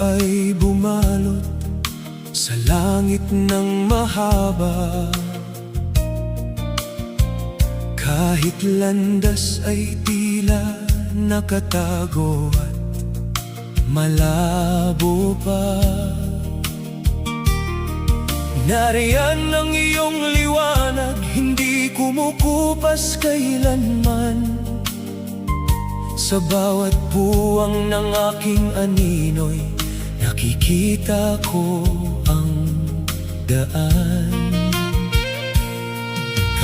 ay bumalot sa langit ng mahaba. Kahit landas ay tila nakatago at malabo pa. Nariyan ang iyong liwanag, hindi kumukupas kailanman. Sa bawat buwang ng aking aninoy, nakikita ko ang daan.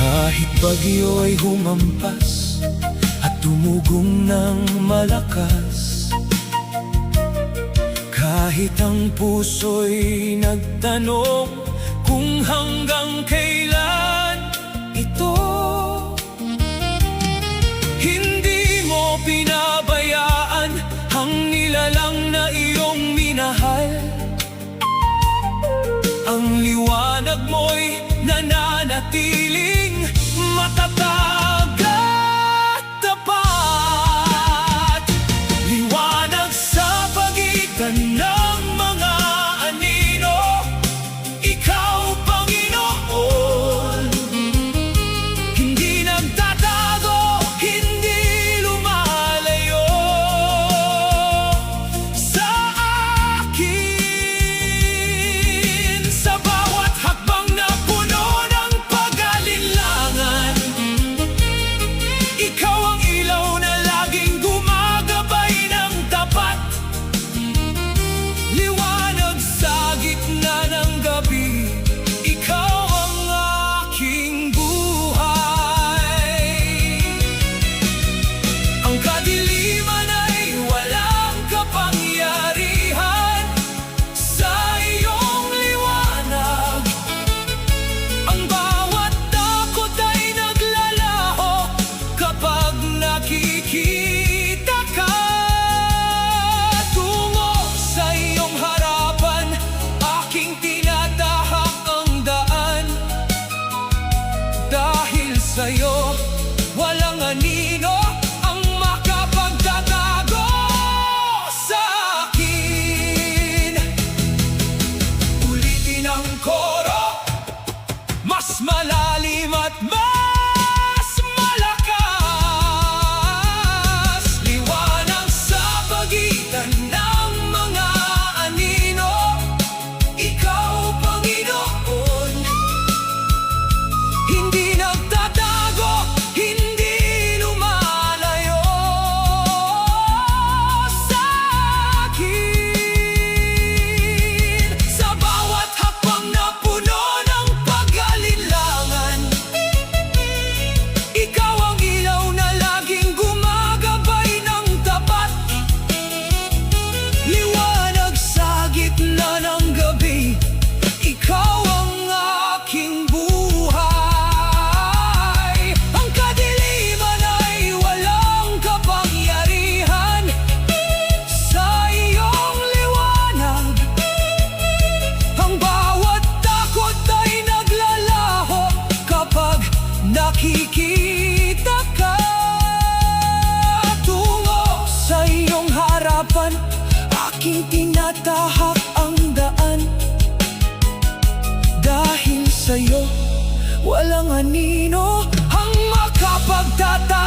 Kahit bagyo ay humampas at tumugong ng malakas, kahit ang puso'y nagtanong kung hanggang kailan ito, hindi mo pinabayaan ang nilalang na iyong minahal. Ang liwanag mo'y nananatiling matatag at tapat. Liwanag sa pagitan ng mga anino, ikaw, Panginoon. Hindi nagtatago, hindi lumalayo sa akin. Sa bawat hakbang na puno ng pag-alinlangan, ikaw ang ilaw na laging gumagabay ng tapat. Liwanag sa gitna ng gabi, ikaw ang aking buhay. Ang kadiliman ay walang kapangyarihan sa iyong liwanag. Ang bawat takot ay naglalaho kapag nakikita ka. Tungo sa iyong harapan, aking tinatahak ang daan. Dahil sa'yo, walang anino ang makapagtatago sa akin. Ulitin ang koro, mas malalim at mas malakas. Liwanag sa pagitan ng mga anino, ikaw, Panginoon. Hindi nagtatago, hindi lumalayo sa akin. Sa bawat hakbang na puno ng pag-alinlangan, ikaw ang ilaw na laging gumagabay ng tapat. Liwanag sa gitna ng gabi, ikaw ang aking buhay. Ang kadiliman ay walang kapangyarihan sa iyong liwanag. Ang bawat takot ay naglalaho kapag nakikita ka. Tungo sa iyong harapan, aking tinatahak ang daan. Dahil sa'yo, walang anino ang makapagtatago